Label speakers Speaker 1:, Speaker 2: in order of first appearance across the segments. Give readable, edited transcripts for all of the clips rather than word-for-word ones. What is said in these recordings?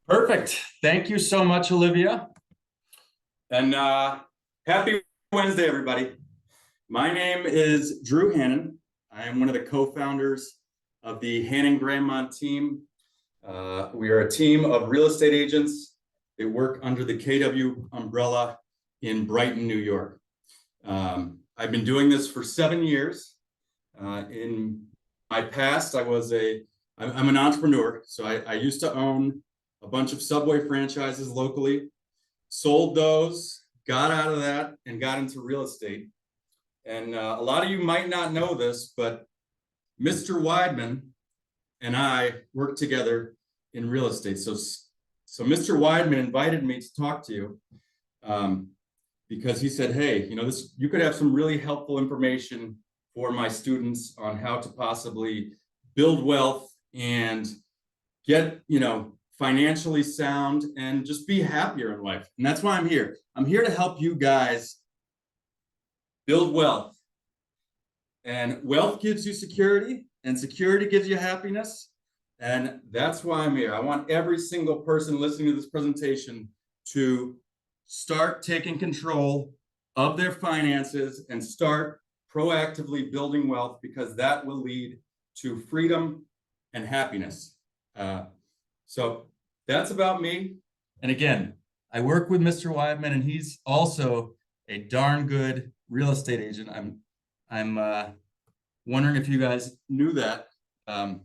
Speaker 1: Perfect. Thank you so much, Olivia. And happy Wednesday, everybody. My name is Drew Hannon. I am one of the co-founders of the Hannon Grandmont team. We are a team of real estate agents that work under the KW umbrella in Brighton, New York. I've been doing this for 7 years. In my past, I'm an entrepreneur. So I used to own a bunch of Subway franchises locally, sold those, got out of that, and got into real estate. And a lot of you might not know this, but Mr. Weidman and I worked together in real estate. So Mr. Weidman invited me to talk to you because he said, hey, you could have some really helpful information for my students on how to possibly build wealth and get, financially sound and just be happier in life. And that's why I'm here. I'm here to help you guys build wealth. And wealth gives you security, and security gives you happiness. And that's why I'm here. I want every single person listening to this presentation to start taking control of their finances and start proactively building wealth, because that will lead to freedom and happiness. So that's about me. And again, I work with Mr. Weidman, and he's also a darn good real estate agent. I'm wondering if you guys knew that, but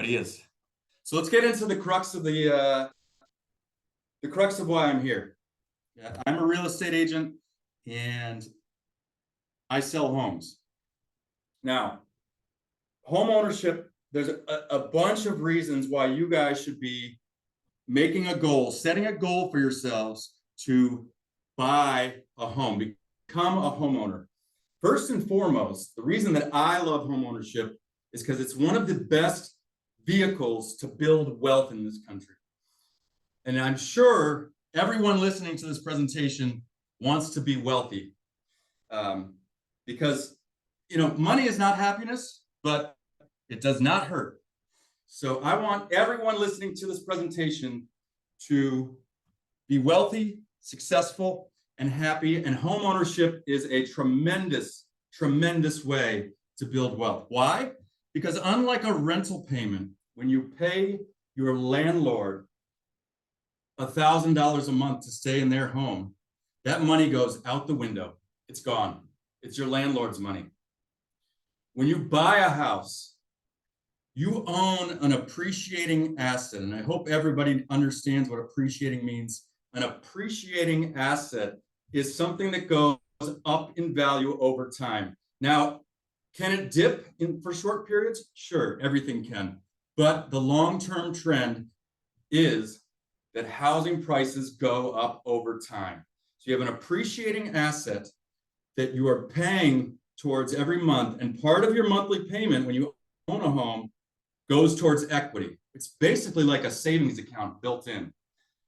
Speaker 1: he is. So let's get into the crux of why I'm here. Yeah, I'm a real estate agent, and I sell homes. Now, home ownership, there's a bunch of reasons why you guys should be making a goal, setting a goal for yourselves to buy a home, become a homeowner. First and foremost, the reason that I love home ownership is because it's one of the best vehicles to build wealth in this country. And I'm sure everyone listening to this presentation wants to be wealthy, because money is not happiness, but it does not hurt. So I want everyone listening to this presentation to be wealthy, successful, and happy. And home ownership is a tremendous, tremendous way to build wealth. Why? Because unlike a rental payment, when you pay your landlord $1,000 a month to stay in their home, that money goes out the window. It's gone. It's your landlord's money. When you buy a house, you own an appreciating asset. And I hope everybody understands what appreciating means. An appreciating asset is something that goes up in value over time. Now, can it dip for short periods? Sure, everything can. But the long-term trend is that housing prices go up over time. So you have an appreciating asset that you are paying towards every month. And part of your monthly payment when you own a home goes towards equity. It's basically like a savings account built in.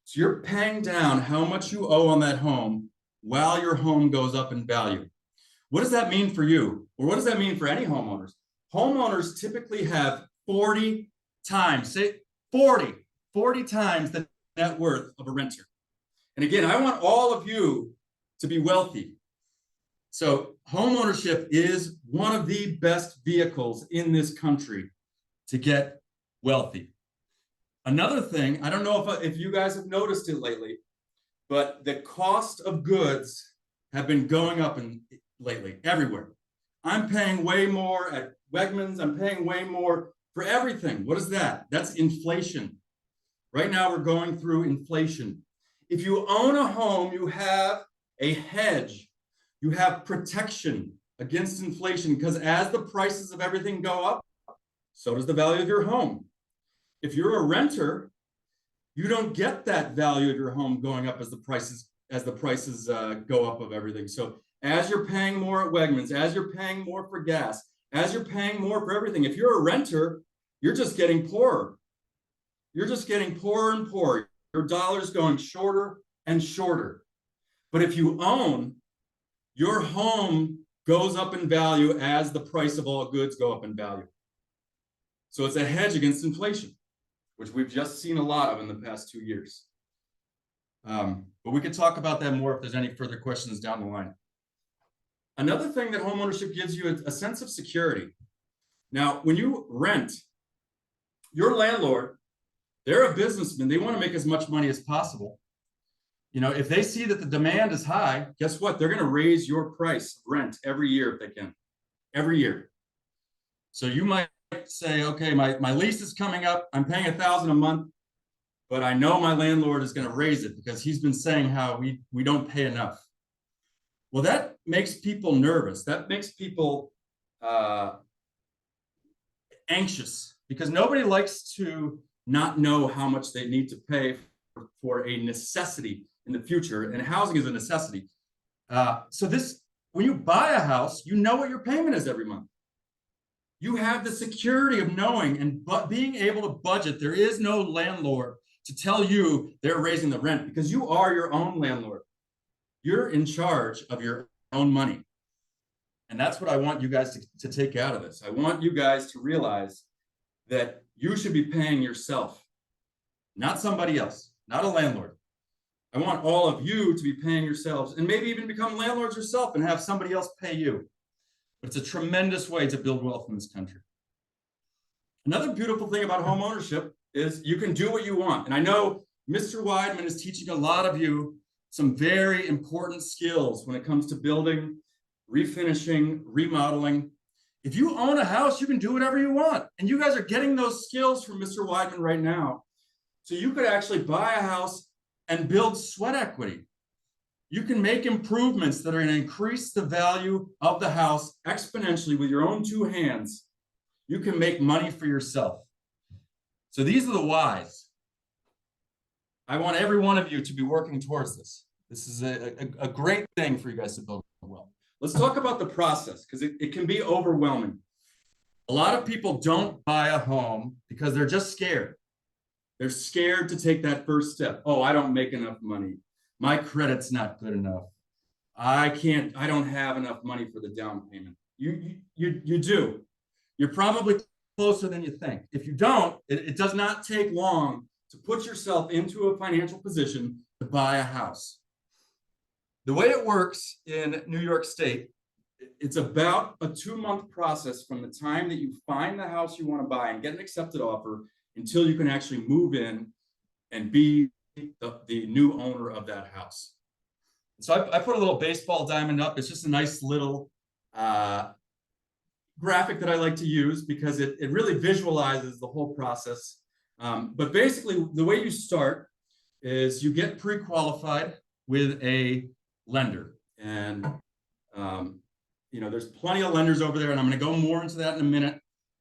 Speaker 1: So you're paying down how much you owe on that home while your home goes up in value. What does that mean for you? Or what does that mean for any homeowners? Homeowners typically have 40 times, say 40 times the net worth of a renter. And again, I want all of you to be wealthy. So home ownership is one of the best vehicles in this country to get wealthy. Another thing, I don't know if you guys have noticed it lately, but the cost of goods have been going up lately everywhere. I'm paying way more at Wegmans. I'm paying way more for everything. What is that? That's inflation. Right now, we're going through inflation. If you own a home, you have a hedge. You have protection against inflation, because as the prices of everything go up, so does the value of your home. If you're a renter, you don't get that value of your home going up as the prices go up of everything. So as you're paying more at Wegmans, as you're paying more for gas, as you're paying more for everything, if you're a renter, you're just getting poorer. You're just getting poorer and poorer. Your dollar's going shorter and shorter. But if you own, your home goes up in value as the price of all goods go up in value. So it's a hedge against inflation. which we've just seen a lot of in the past 2 years. But we could talk about that more if there's any further questions down the line. Another thing that homeownership gives you a sense of security. Now, when you rent, your landlord, they're a businessman. They want to make as much money as possible. You know, if they see that the demand is high, guess what? They're going to raise your price of rent every year if they can, every year. So you might say, okay, my lease is coming up. I'm paying $1,000 a month, but I know my landlord is going to raise it because he's been saying how we don't pay enough. Well, that makes people nervous. That makes people anxious because nobody likes to not know how much they need to pay for a necessity in the future, and housing is a necessity. So when you buy a house, you know what your payment is every month. You have the security of knowing and being able to budget. There is no landlord to tell you they're raising the rent because you are your own landlord. You're in charge of your own money. And that's what I want you guys to take out of this. I want you guys to realize that you should be paying yourself, not somebody else, not a landlord. I want all of you to be paying yourselves and maybe even become landlords yourself and have somebody else pay you. But it's a tremendous way to build wealth in this country. Another beautiful thing about home ownership is you can do what you want. And I know Mr. Weidman is teaching a lot of you some very important skills when it comes to building, refinishing, remodeling. If you own a house, you can do whatever you want. And you guys are getting those skills from Mr. Weidman right now. So you could actually buy a house and build sweat equity. You can make improvements that are going to increase the value of the house exponentially with your own two hands. You can make money for yourself. So these are the whys. I want every one of you to be working towards this. This is a great thing for you guys to build wealth. Let's talk about the process because it can be overwhelming. A lot of people don't buy a home because they're just scared. They're scared to take that first step. Oh, I don't make enough money. My credit's not good enough. I don't have enough money for the down payment. You do. You're probably closer than you think. If you don't, it does not take long to put yourself into a financial position to buy a house. The way it works in New York State, it's about a 2-month process from the time that you find the house you want to buy and get an accepted offer until you can actually move in and be the new owner of that house. So I put a little baseball diamond up. It's just a nice little graphic that I like to use because it really visualizes the whole process. But basically, the way you start is you get pre-qualified with a lender. And, there's plenty of lenders over there, and I'm going to go more into that in a minute.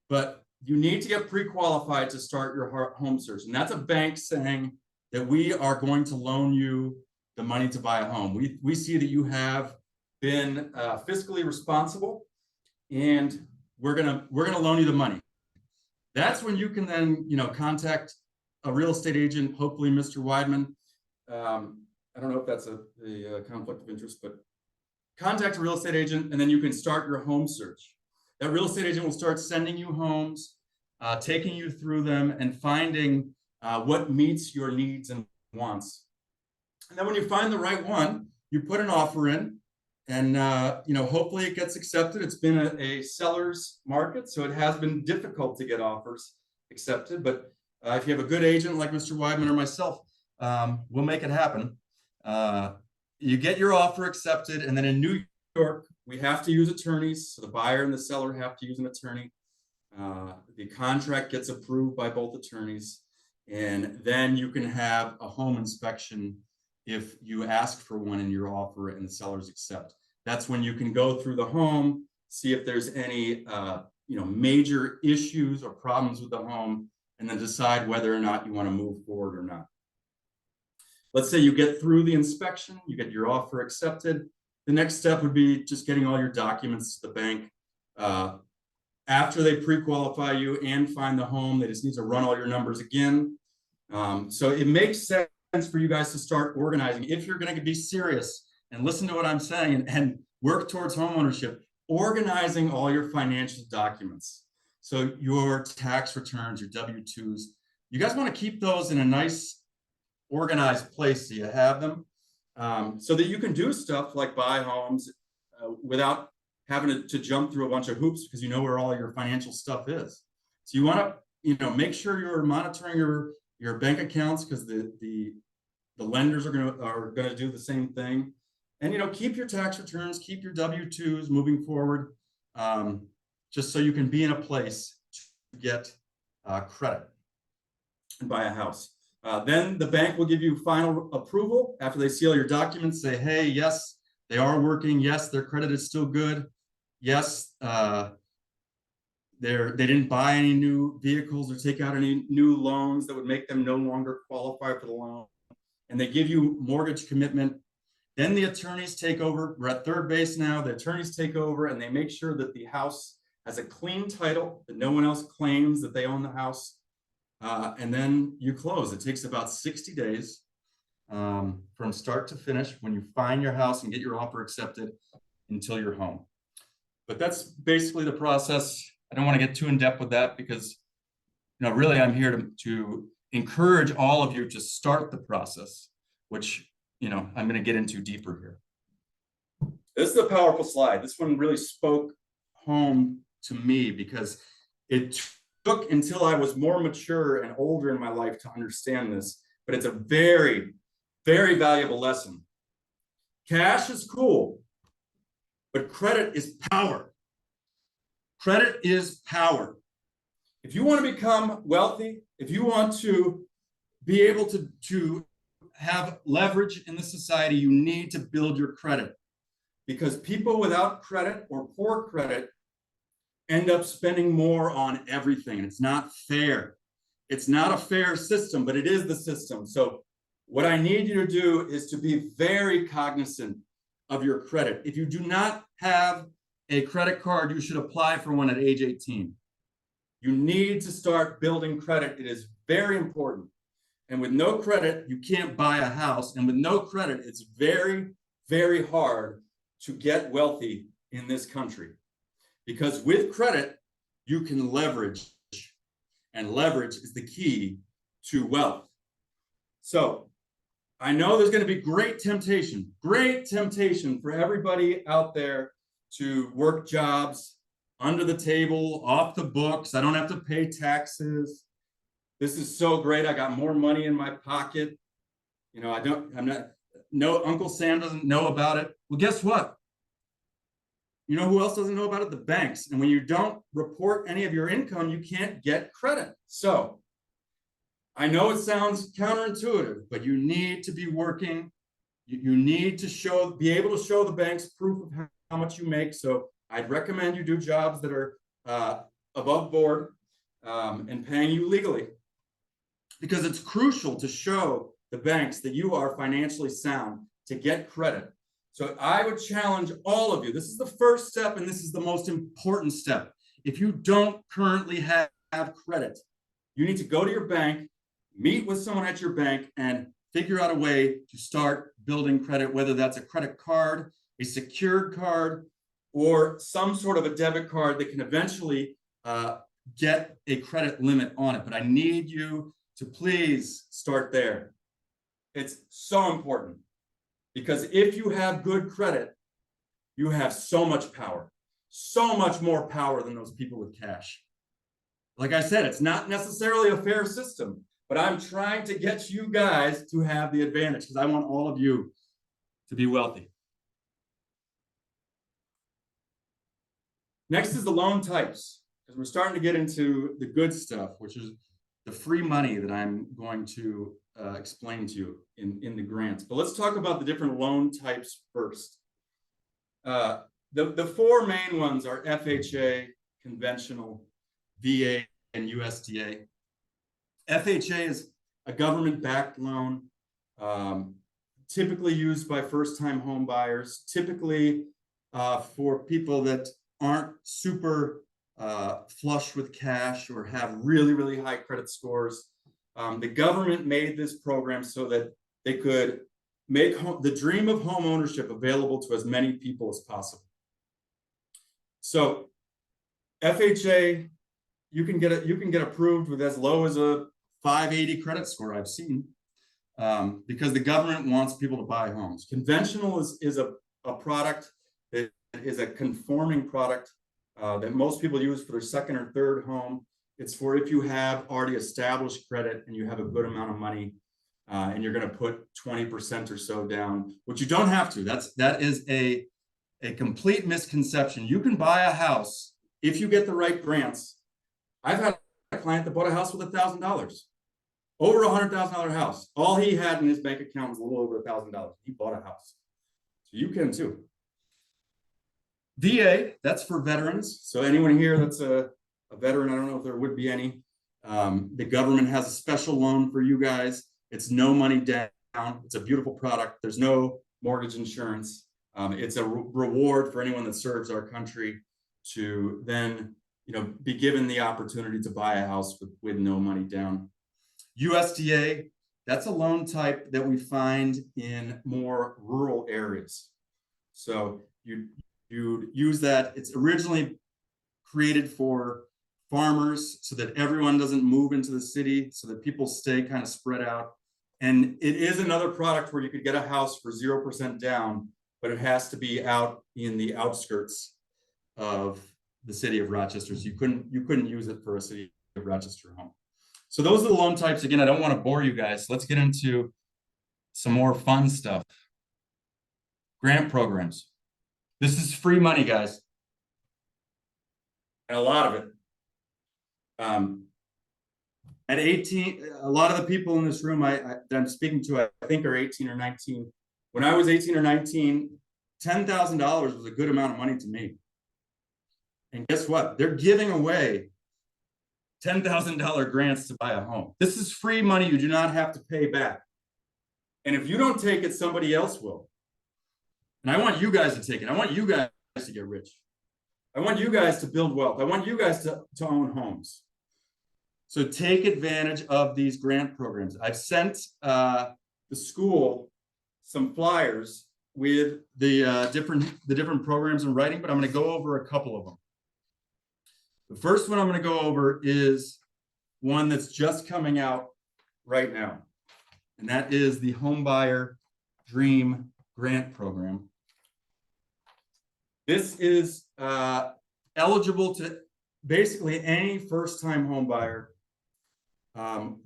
Speaker 1: But you need to get pre-qualified to start your home search. And that's a bank saying that we are going to loan you the money to buy a home. We see that you have been fiscally responsible, and we're gonna loan you the money. That's when you can then contact a real estate agent, hopefully Mr. Weidman. I don't know if that's a conflict of interest, but contact a real estate agent, and then you can start your home search. That real estate agent will start sending you homes, taking you through them, and finding what meets your needs and wants. And then when you find the right one, you put an offer in, and hopefully it gets accepted. It's been a seller's market, so it has been difficult to get offers accepted. But if you have a good agent like Mr. Weidman or myself, we'll make it happen. You get your offer accepted, and then in New York, we have to use attorneys. So the buyer and the seller have to use an attorney. The contract gets approved by both attorneys, and then you can have a home inspection if you ask for one in your offer and the sellers accept. That's when you can go through the home, see if there's any major issues or problems with the home, and then decide whether or not you want to move forward or not. Let's say you get through the inspection, you get your offer accepted. The next step would be just getting all your documents to the bank. After they pre-qualify you and find the home, they just need to run all your numbers again. So it makes sense for you guys to start organizing. If you're going to be serious and listen to what I'm saying and work towards homeownership, organizing all your financial documents. So your tax returns, your W-2s, you guys want to keep those in a nice, organized place so you have them, so that you can do stuff like buy homes without having to jump through a bunch of hoops because you know where all your financial stuff is. So you want to, make sure you're monitoring your bank accounts because the lenders are gonna do the same thing. And keep your tax returns, keep your W-2s moving forward, just so you can be in a place to get credit and buy a house. Then the bank will give you final approval after they see all your documents, say, hey, yes, they are working. Yes, their credit is still good. Yes, they didn't buy any new vehicles or take out any new loans that would make them no longer qualify for the loan. And they give you mortgage commitment. Then the attorneys take over. We're at third base now. The attorneys take over and they make sure that the house has a clean title, that no one else claims that they own the house. And then you close. It takes about 60 days from start to finish when you find your house and get your offer accepted until you're home. But that's basically the process. I don't want to get too in depth with that because, really I'm here to encourage all of you to start the process, which, I'm going to get into deeper here. This is a powerful slide. This one really spoke home to me because it took until I was more mature and older in my life to understand this, but it's a very, very valuable lesson. Cash is cool, but credit is power. Credit is power. If you want to become wealthy, if you want to be able to have leverage in the society, you need to build your credit, because people without credit or poor credit end up spending more on everything. And it's not fair. It's not a fair system, but it is the system. So what I need you to do is to be very cognizant of your credit. If you do not have a credit card, you should apply for one at age 18. You need to start building credit. It is very important. And with no credit, you can't buy a house. And with no credit, it's very, very hard to get wealthy in this country. Because with credit, you can leverage, and leverage is the key to wealth. So I know there's going to be great temptation for everybody out there to work jobs under the table, off the books. I don't have to pay taxes. This is so great. I got more money in my pocket. Uncle Sam doesn't know about it. Well, guess what? You know who else doesn't know about it? The banks. And when you don't report any of your income, you can't get credit. So I know it sounds counterintuitive, but you need to be working. You need to be able to show the banks proof of how much you make. So I'd recommend you do jobs that are above board and paying you legally, because it's crucial to show the banks that you are financially sound to get credit. So I would challenge all of you. This is the first step, and this is the most important step. If you don't currently have credit, you need to go to your bank, meet with someone at your bank, and figure out a way to start building credit, whether that's a credit card, a secured card, or some sort of a debit card that can eventually get a credit limit on it. But I need you to please start there. It's so important, because if you have good credit, you have so much power, so much more power than those people with cash. Like I said, it's not necessarily a fair system, but I'm trying to get you guys to have the advantage, because I want all of you to be wealthy. Next is the loan types, because we're starting to get into the good stuff, which is the free money that I'm going to explain to you in the grants. But let's talk about the different loan types first. The four main ones are FHA, conventional, VA, and USDA. FHA is a government-backed loan, typically used by first-time home buyers, typically for people that aren't super flush with cash or have really, really high credit scores. The government made this program so that they could make the dream of home ownership available to as many people as possible. So FHA, you can get approved with as low as a 580 credit score I've seen, because the government wants people to buy homes. Conventional is a product that is a conforming product that most people use for their second or third home. It's for if you have already established credit and you have a good amount of money, and you're going to put 20% or so down, which you don't have to. That is a complete misconception. You can buy a house if you get the right grants. I've had a client that bought a house with $1,000, over $100,000 house. All he had in his bank account was a little over $1,000. He bought a house. So you can too. VA, that's for veterans. So anyone here that's a veteran, I don't know if there would be any. The government has a special loan for you guys. It's no money down. It's a beautiful product. There's no mortgage insurance. It's a reward for anyone that serves our country to then, be given the opportunity to buy a house with no money down. USDA, that's a loan type that we find in more rural areas. So you use that. It's originally created for farmers so that everyone doesn't move into the city, so that people stay kind of spread out. And it is another product where you could get a house for 0% down, but it has to be out in the outskirts of the city of Rochester. So you couldn't use it for a city of Rochester home. So those are the loan types. Again, I don't want to bore you guys. Let's get into some more fun stuff. Grant programs. This is free money, guys. And a lot of it. At 18, a lot of the people in this room that I'm speaking to, I think are 18 or 19. When I was 18 or 19, $10,000 was a good amount of money to me. And guess what? They're giving away $10,000 grants to buy a home. This is free money you do not have to pay back. And if you don't take it, somebody else will. And I want you guys to take it. I want you guys to get rich. I want you guys to build wealth. I want you guys to own homes. So take advantage of these grant programs. I've sent the school some flyers with the different programs in writing, but I'm going to go over a couple of them. The first one I'm going to go over is one that's just coming out right now, and that is the Homebuyer Dream Grant Program. This is eligible to basically any first-time home buyer.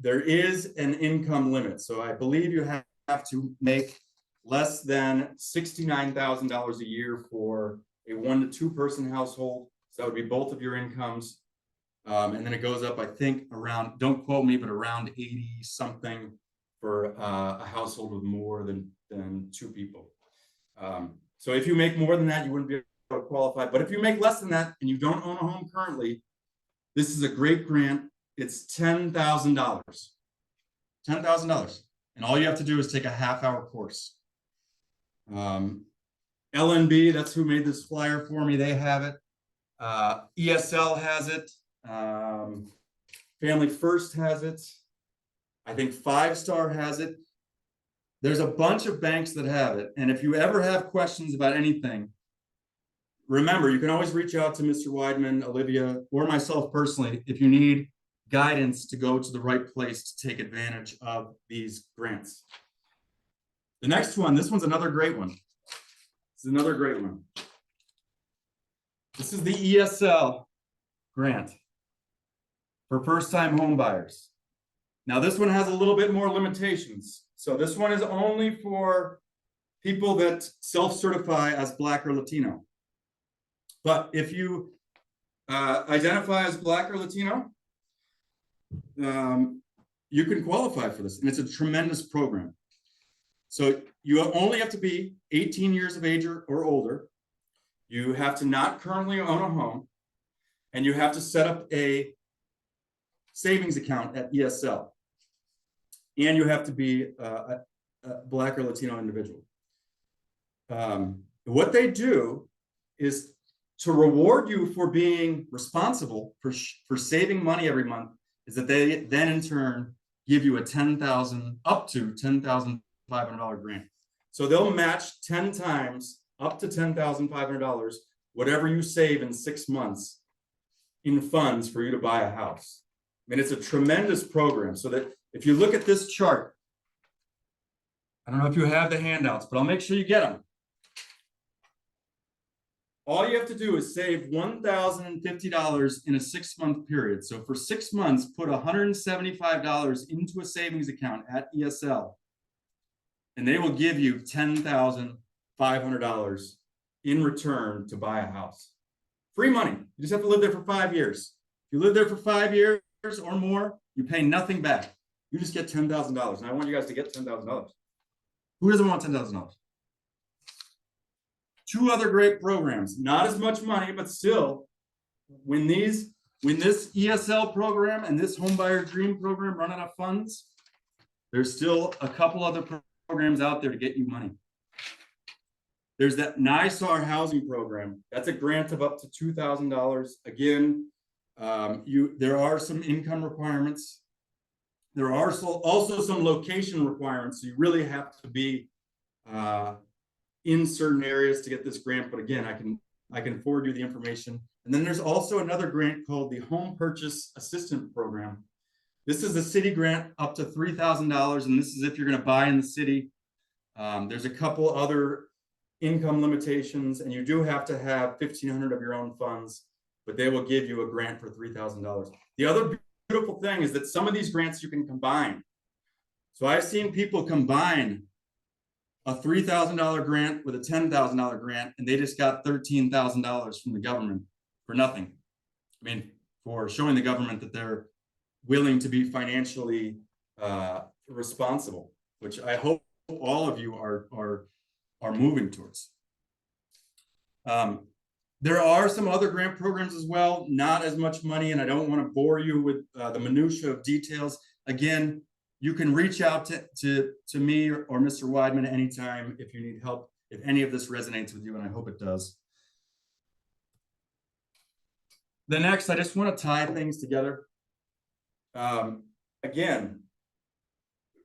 Speaker 1: There is an income limit. So I believe you have to make less than $69,000 a year for a 1 to 2 person household. So that would be both of your incomes. And then it goes up, I think, around, don't quote me, but around 80 something for a household with more than 2 people. So if you make more than that, you wouldn't be able to qualify. But if you make less than that and you don't own a home currently, this is a great grant. It's $10,000. $10,000. And all you have to do is take a half-hour course. LNB, that's who made this flyer for me. They have it. ESL has it. Family First has it. I think 5-Star has it. There's a bunch of banks that have it. And if you ever have questions about anything, remember, you can always reach out to Mr. Weidman, Olivia, or myself personally if you need guidance to go to the right place to take advantage of these grants. The next one, this one's another great one. This is another great one. This is the ESL grant for first-time home buyers. Now, this one has a little bit more limitations. So this one is only for people that self-certify as Black or Latino. But if you identify as Black or Latino, you can qualify for this, and it's a tremendous program. So you only have to be 18 years of age or older. You have to not currently own a home, and you have to set up a savings account at ESL. And you have to be a Black or Latino individual. What they do is to reward you for being responsible for saving money every month, is that they then in turn give you a up to $10,500 grant. So they'll match 10 times up to $10,500, whatever you save in 6 months in funds for you to buy a house. mean, it's a tremendous program. So that if you look at this chart, I don't know if you have the handouts, but I'll make sure you get them. All you have to do is save $1,050 in a 6-month period. So for 6 months, put $175 into a savings account at ESL, and they will give you $10,500 in return to buy a house. Free money. You just have to live there for 5 years. If you live there for 5 years or more, you pay nothing back. You just get $10,000. And I want you guys to get $10,000. Who doesn't want $10,000? 2 other great programs, not as much money, but still, when this ESL program and this Homebuyer Dream program run out of funds, there's still a couple other programs out there to get you money. There's that NYSAR housing program. That's a grant of up to $2,000. Again, there are some income requirements. There are also some location requirements. So you really have to be in certain areas to get this grant. But again, I can forward you the information. And then there's also another grant called the Home Purchase Assistant Program. This is a city grant up to $3,000, and this is if you're going to buy in the city. There's a couple other income limitations, and you do have to have $1,500 of your own funds, but they will give you a grant for $3,000. The other beautiful thing is that some of these grants you can combine. So I've seen people combine a $3,000 grant with a $10,000 grant, and they just got $13,000 from the government for nothing. I mean, for showing the government that they're willing to be financially responsible, which I hope all of you are moving towards. There are some other grant programs as well, not as much money, and I don't want to bore you with the minutia of details. Again, you can reach out to me or Mr. Weidman at any time if you need help, if any of this resonates with you, and I hope it does. The next, I just want to tie things together. Again,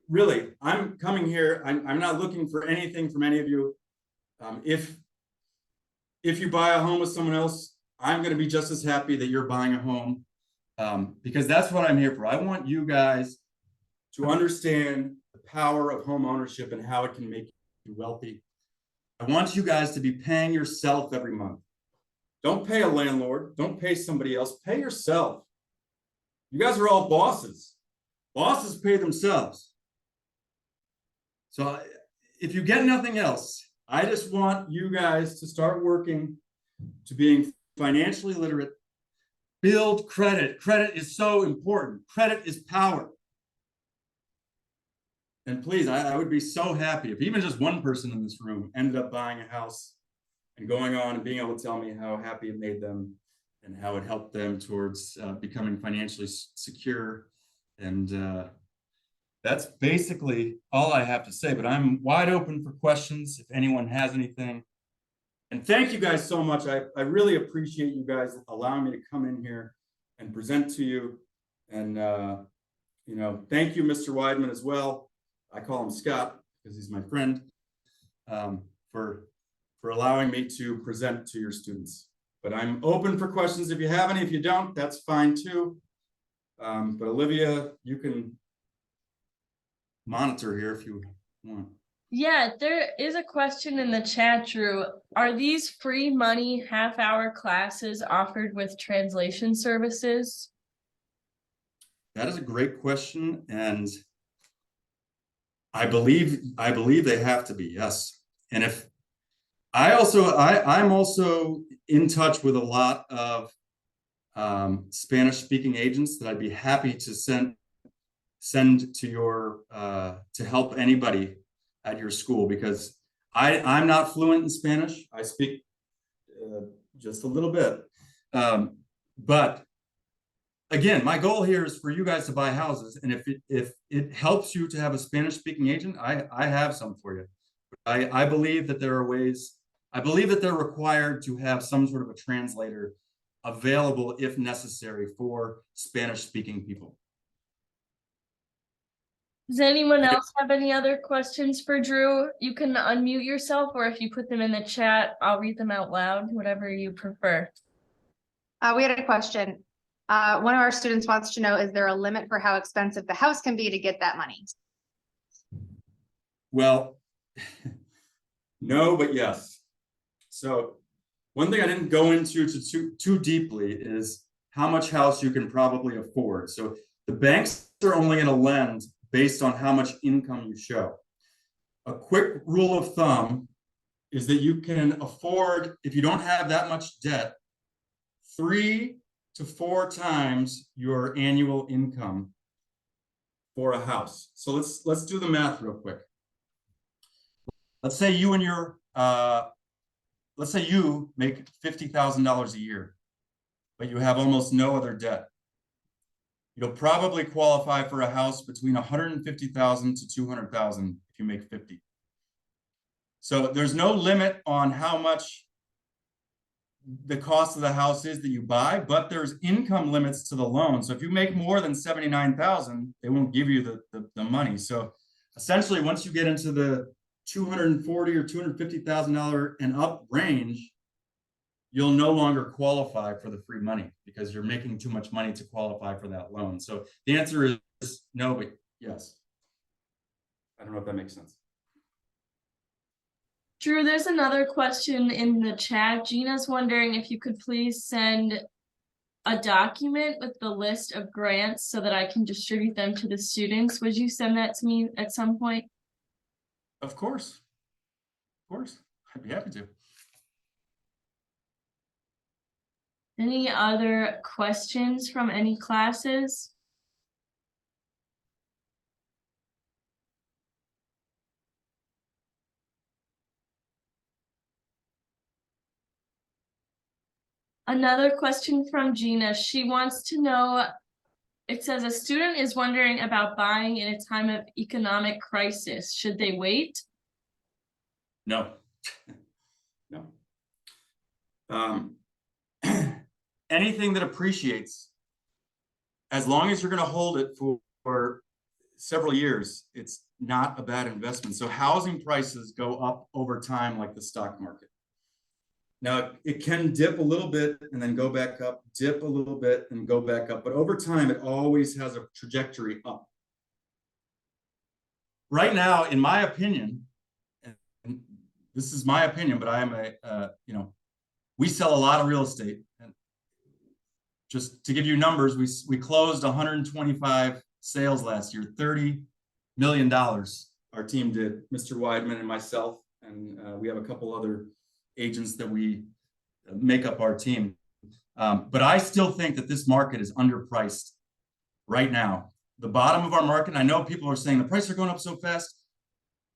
Speaker 1: really, I'm coming here, I'm not looking for anything from any of you. If you buy a home with someone else, I'm going to be just as happy that you're buying a home, because that's what I'm here for. I want you guys to understand the power of home ownership and how it can make you wealthy. I want you guys to be paying yourself every month. Don't pay a landlord. Don't pay somebody else. Pay yourself. You guys are all bosses. Bosses pay themselves. So if you get nothing else, I just want you guys to start working to being financially literate. Build credit. Credit is so important. Credit is power. And please, I would be so happy if even just one person in this room ended up buying a house and going on and being able to tell me how happy it made them and how it helped them towards becoming financially secure. And that's basically all I have to say, but I'm wide open for questions if anyone has anything. And thank you guys so much. I really appreciate you guys allowing me to come in here and present to you. And, you know, thank you, Mr. Weidman, as well. I call him Scott because he's my friend, for allowing me to present to your students. But I'm open for questions if you have any. If you don't, that's fine too. But Olivia, you can monitor here if you want.
Speaker 2: Yeah, there is a question in the chat, Drew. Are these free money half-hour classes offered with translation services?
Speaker 1: That is a great question, and I believe they have to be, yes. And if I'm also in touch with a lot of Spanish-speaking agents that I'd be happy to send to your to help anybody at your school, because I'm not fluent in Spanish. I speak just a little bit, but again, my goal here is for you guys to buy houses, and if it helps you to have a Spanish-speaking agent, I have some for you. I believe that there are ways. I believe that they're required to have some sort of a translator available if necessary for Spanish-speaking people.
Speaker 2: Does anyone else have any other questions for Drew? You can unmute yourself, or if you put them in the chat, I'll read them out loud, whatever you prefer.
Speaker 3: We had a question. One of our students wants to know, is there a limit for how expensive the house can be to get that money?
Speaker 1: Well, no, but yes. So one thing I didn't go into too deeply is how much house you can probably afford. So the banks are only going to lend based on how much income you show. A quick rule of thumb is that you can afford, if you don't have that much debt, 3 to 4 times your annual income for a house. So let's do the math real quick. Let's say you and your let's say you make $50,000 a year, but you have almost no other debt. You'll probably qualify for a house between 150,000 to 200,000 if you make 50. So there's no limit on how much the cost of the house is that you buy, but there's income limits to the loan. So if you make more than 79,000, they won't give you the money. So essentially, once you get into the $240,000 or $250,000 and up range, you'll no longer qualify for the free money because you're making too much money to qualify for that loan. So the answer is no, but yes. I don't know if that makes sense.
Speaker 2: Drew, there's another question in the chat. Gina's wondering if you could please send a document with the list of grants so that I can distribute them to the students. Would you send that to me at some point?
Speaker 1: Of course. Of course. I'd be happy to.
Speaker 2: Any other questions from any classes? Another question from Gina. She wants to know, it says a student is wondering about buying in a time of economic crisis. Should they wait?
Speaker 1: No. No. Anything that appreciates, as long as you're going to hold it for several years, it's not a bad investment. So housing prices go up over time like the stock market. Now, it can dip a little bit and then go back up, dip a little bit and go back up. But over time, it always has a trajectory up. Right now, in my opinion, and this is my opinion, but I am we sell a lot of real estate. And just to give you numbers, we closed 125 sales last year, $30 million. Our team did, Mr. Weidman and myself, and we have a couple other agents that we make up our team. But I still think that this market is underpriced right now. The bottom of our market, and I know people are saying the prices are going up so fast.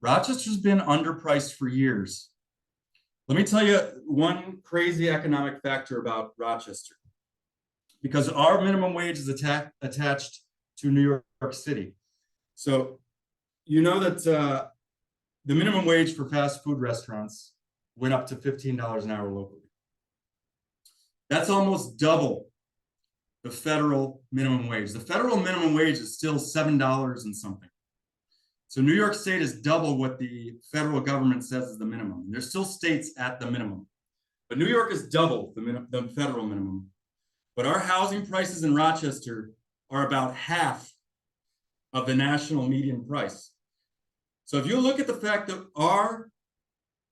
Speaker 1: Rochester's been underpriced for years. Let me tell you one crazy economic factor about Rochester. Because our minimum wage is attached to New York City. So you know that the minimum wage for fast food restaurants went up to $15 an hour locally. That's almost double the federal minimum wage. The federal minimum wage is still $7 and something. So New York State is double what the federal government says is the minimum. There's still states at the minimum, but New York is double the federal minimum. But our housing prices in Rochester are about half of the national median price. So if you look at the fact that our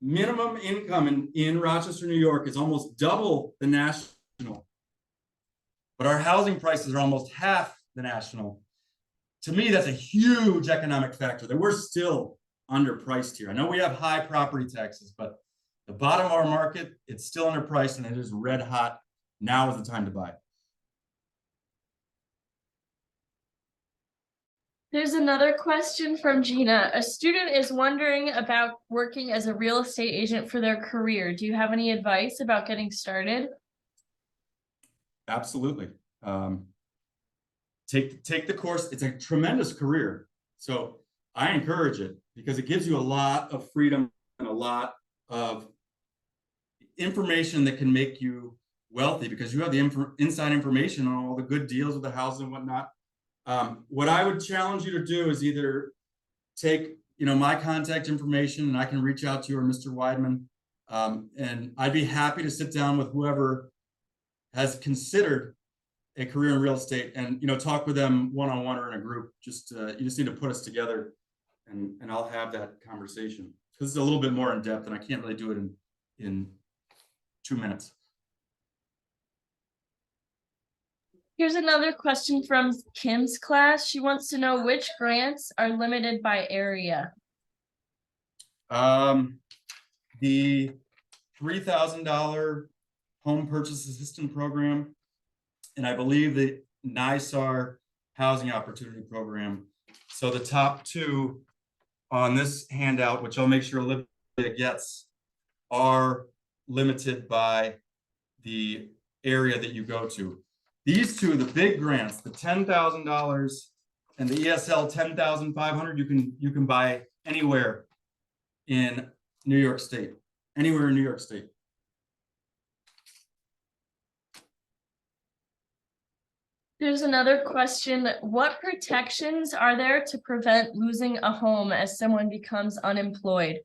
Speaker 1: minimum income in Rochester, New York is almost double the national, but our housing prices are almost half the national. To me, that's a huge economic factor that we're still underpriced here. I know we have high property taxes, but the bottom of our market, it's still underpriced and it is red hot. Now is the time to buy.
Speaker 2: There's another question from Gina. A student is wondering about working as a real estate agent for their career. Do you have any advice about getting started?
Speaker 1: Absolutely. Take the course. It's a tremendous career. So I encourage it because it gives you a lot of freedom and a lot of information that can make you wealthy because you have the inside information on all the good deals with the houses and whatnot. What I would challenge you to do is either take, my contact information and I can reach out to you or Mr. Weidman. And I'd be happy to sit down with whoever has considered a career in real estate and, talk with them one-on-one or in a group. Just, you just need to put us together and I'll have that conversation. Because it's a little bit more in depth and I can't really do it in 2 minutes.
Speaker 2: Here's another question from Kim's class. She wants to know which grants are limited by area.
Speaker 1: The $3,000 home purchase assistance program, and I believe the NYSAR housing opportunity program. So the top two on this handout, which I'll make sure Olivia gets, are limited by the area that you go to. These two, the big grants, the $10,000 and the ESL 10,500, you can buy anywhere in New York State, anywhere in New York State.
Speaker 2: There's another question. What protections are there to prevent losing a home as someone becomes unemployed?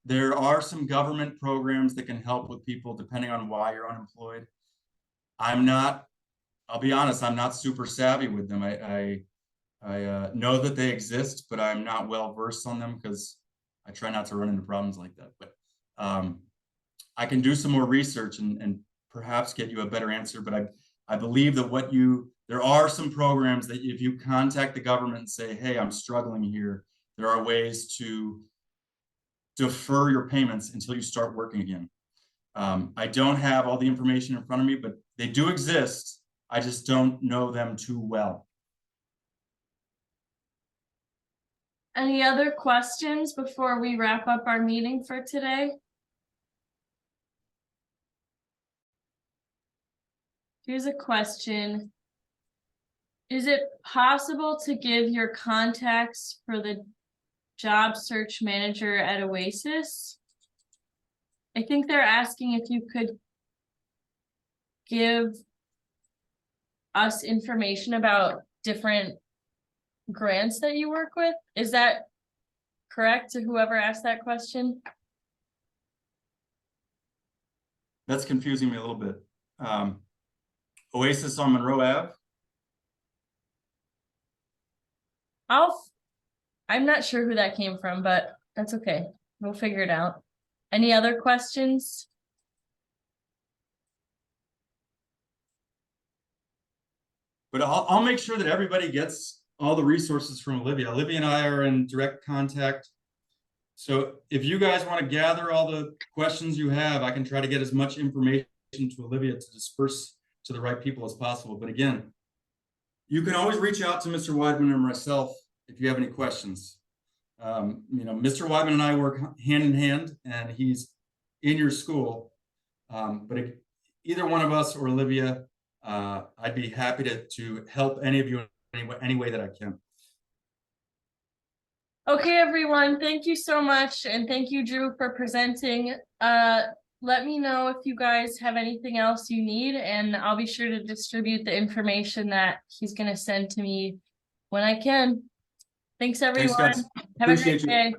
Speaker 1: There are some government programs that can help with people depending on why you're unemployed. I'll be honest, I'm not super savvy with them. I know that they exist, but I'm not well versed on them because I try not to run into problems like that. But I can do some more research and perhaps get you a better answer. But I believe that there are some programs that if you contact the government and say, hey, I'm struggling here, there are ways to defer your payments until you start working again. I don't have all the information in front of me, but they do exist. I just don't know them too well.
Speaker 2: Any other questions before we wrap up our meeting for today? Here's a question. Is it possible to give your contacts for the job search manager at Oasis? I think they're asking if you could give us information about different grants that you work with. Is that correct to whoever asked that question?
Speaker 1: That's confusing me a little bit. Oasis on Monroe Ave.
Speaker 2: I'm not sure who that came from, but that's okay. We'll figure it out. Any other questions?
Speaker 1: But I'll make sure that everybody gets all the resources from Olivia. Olivia and I are in direct contact. So if you guys want to gather all the questions you have, I can try to get as much information to Olivia to disperse to the right people as possible. But again, you can always reach out to Mr. Weidman or myself if you have any questions. Mr. Weidman and I work hand in hand, and he's in your school. But if either one of us or Olivia, I'd be happy to help any of you in any way that I can.
Speaker 2: Okay, everyone, thank you so much. And thank you, Drew, for presenting. Let me know if you guys have anything else you need, and I'll be sure to distribute the information that he's going to send to me when I can. Thanks, everyone.
Speaker 1: Thanks, guys.
Speaker 2: Have a
Speaker 1: Appreciate
Speaker 2: great
Speaker 1: you.
Speaker 2: day.